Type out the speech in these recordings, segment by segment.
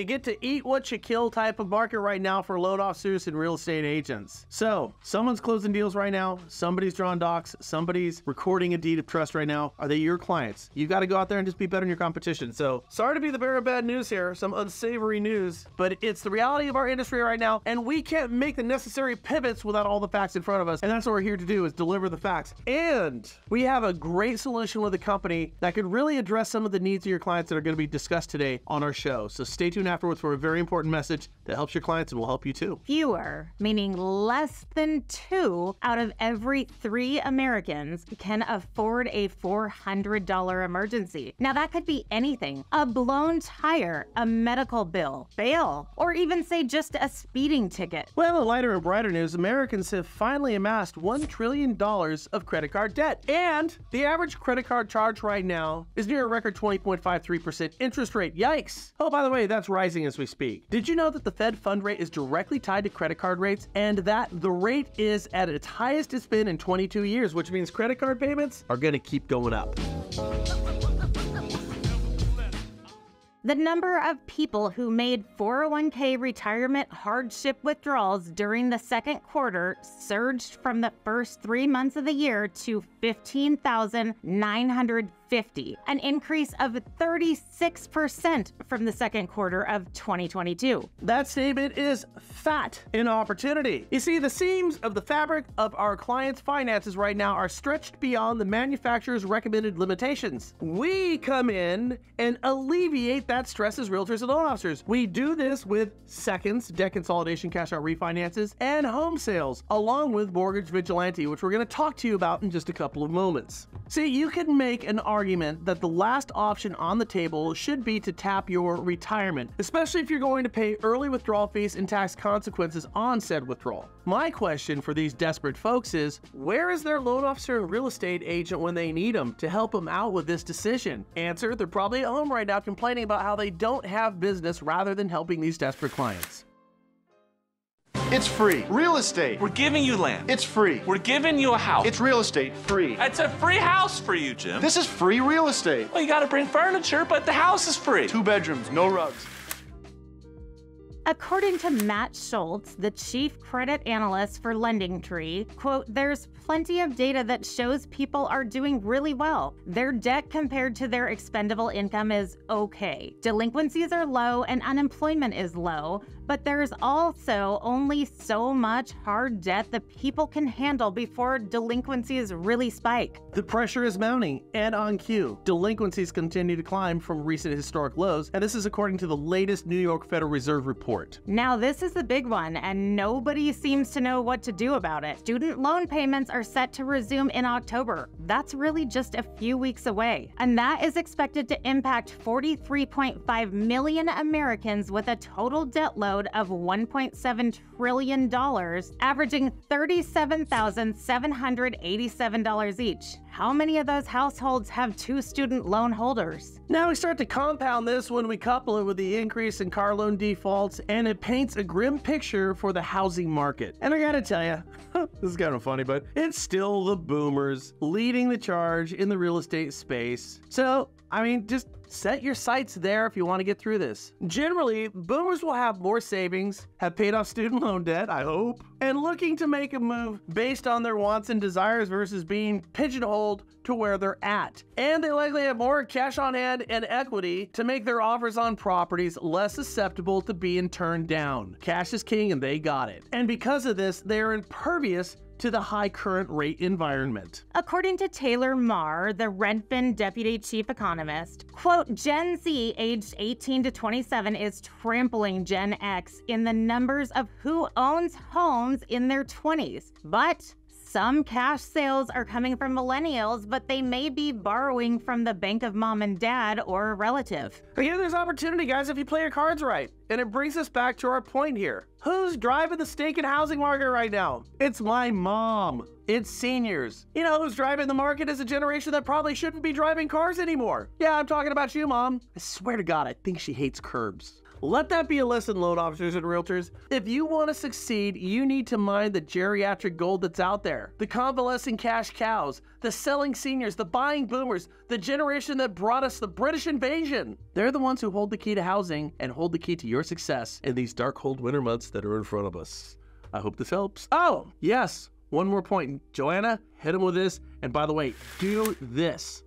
get to eat what you kill type of market right now for loan officers and real estate agents. So, someone's closing deals right now, somebody's drawing docs, somebody's recording a deed of trust right now. Are they your clients? You got to go out there and just be better than your competition. So, sorry to be the bearer of bad news here, some unsavory news, but it's the reality of our industry right now, and we can't make the necessary pivots without all the facts in front of us, and that's what we're here to do, is deliver the facts. And we have a great solution with a company that could really address some of the needs of your clients that are going to be discussed today on our show. So stay tuned afterwards for a very important message that helps your clients and will help you too. Fewer, meaning less than 2 out of every 3 Americans can afford a $400 emergency. Now that could be anything: a blown tire, a medical bill, bail, or even say just a speeding ticket. Well, in lighter and brighter news, Americans have finally amassed $1 trillion of credit card debt. And the average credit card charge right now is near a record 20.53% interest rate. Yikes. Oh, by the way, that's rising as we speak. Did you know that the Fed fund rate is directly tied to credit card rates, and that the rate is at its highest it's been in 22 years, which means credit card payments are going to keep going up. The number of people who made 401k retirement hardship withdrawals during the second quarter surged from the first 3 months of the year to 15,950, an increase of 36% from the second quarter of 2022. That statement is fat in opportunity. You see, the seams of the fabric of our clients' finances right now are stretched beyond the manufacturer's recommended limitations. We come in and alleviate that stress as realtors and loan officers. We do this with seconds, debt consolidation, cash out refinances, and home sales, along with Mortgage Vigilante, which we're going to talk to you about in just a couple of moments. See, you can make an argument that the last option on the table should be to tap your retirement, especially if you're going to pay early withdrawal fees and tax consequences on said withdrawal. My question for these desperate folks is, where is their loan officer and real estate agent when they need them to help them out with this decision? Answer: they're probably at home right now complaining about how they don't have business rather than helping these desperate clients. It's free. Real estate. We're giving you land. It's free. We're giving you a house. It's real estate. Free. It's a free house for you, Jim. This is free real estate. Well, you gotta bring furniture, but the house is free. 2 bedrooms, no rugs. According to Matt Schultz, the chief credit analyst for LendingTree, quote, "There's plenty of data that shows people are doing really well. Their debt compared to their expendable income is okay. Delinquencies are low and unemployment is low, but there's also only so much hard debt that people can handle before delinquencies really spike." The pressure is mounting, and on cue. Delinquencies continue to climb from recent historic lows, and this is according to the latest New York Federal Reserve report. Now this is the big one, and nobody seems to know what to do about it. Student loan payments are set to resume in October. That's really just a few weeks away, and that is expected to impact 43.5 million Americans with a total debt load of $1.7 trillion, averaging $37,787 each. How many of those households have 2 student loan holders? Now we start to compound this when we couple it with the increase in car loan defaults, and it paints a grim picture for the housing market. And I gotta tell you, this is kind of funny, but it's still the boomers leading the charge in the real estate space. So, I mean, just set your sights there if you want to get through this. Generally, boomers will have more savings, have paid off student loan debt, I hope, and looking to make a move based on their wants and desires versus being pigeonholed to where they're at. And they likely have more cash on hand and equity to make their offers on properties less susceptible to being turned down. Cash is king and they got it. And because of this, they are impervious to the high current rate environment. According to Taylor Marr, the Redfin deputy chief economist, quote, "Gen Z aged 18 to 27 is trampling Gen X in the numbers of who owns homes in their 20s. But some cash sales are coming from millennials, but they may be borrowing from the bank of mom and dad or a relative." Again, there's opportunity, guys, if you play your cards right. And it brings us back to our point here. Who's driving the stinking housing market right now? It's my mom. It's seniors. You know who's driving the market is a generation that probably shouldn't be driving cars anymore. Yeah, I'm talking about you, Mom. I swear to God, I think she hates curbs. Let that be a lesson, loan officers and realtors. If you want to succeed, you need to mine the geriatric gold that's out there. The convalescing cash cows, the selling seniors, the buying boomers, the generation that brought us the British invasion. They're the ones who hold the key to housing and hold the key to your success in these dark, cold winter months that are in front of us. I hope this helps. Oh, yes. One more point. Joanna, hit him with this. And by the way, do this.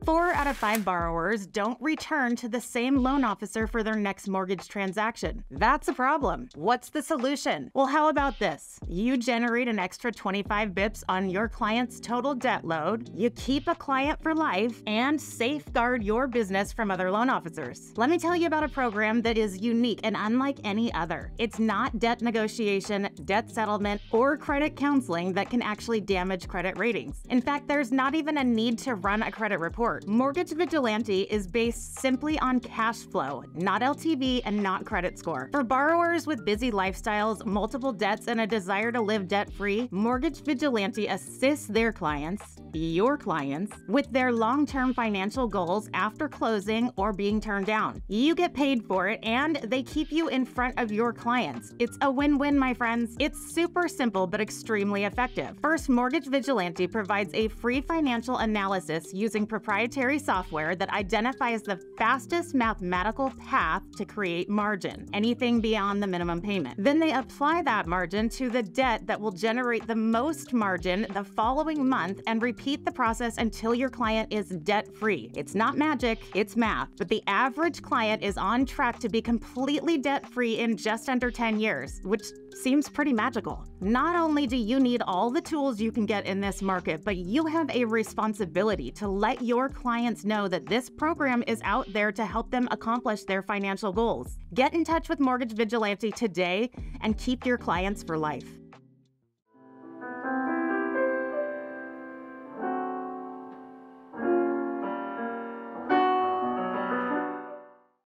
4 out of 5 borrowers don't return to the same loan officer for their next mortgage transaction. That's a problem. What's the solution? Well, how about this? You generate an extra 25 bips on your client's total debt load, you keep a client for life, and safeguard your business from other loan officers. Let me tell you about a program that is unique and unlike any other. It's not debt negotiation, debt settlement, or credit counseling that can actually damage credit ratings. In fact, there's not even a need to run a credit report. Mortgage Vigilante is based simply on cash flow, not LTV and not credit score. For borrowers with busy lifestyles, multiple debts, and a desire to live debt-free, Mortgage Vigilante assists their clients, your clients, with their long-term financial goals after closing or being turned down. You get paid for it, and they keep you in front of your clients. It's a win-win, my friends. It's super simple but extremely effective. First, Mortgage Vigilante provides a free financial analysis using proprietary software that identifies the fastest mathematical path to create margin, anything beyond the minimum payment. Then they apply that margin to the debt that will generate the most margin the following month and repeat the process until your client is debt-free. It's not magic, it's math, but the average client is on track to be completely debt-free in just under 10 years, which seems pretty magical. Not only do you need all the tools you can get in this market, but you have a responsibility to let your clients know that this program is out there to help them accomplish their financial goals. Get in touch with Mortgage Vigilante today and keep your clients for life.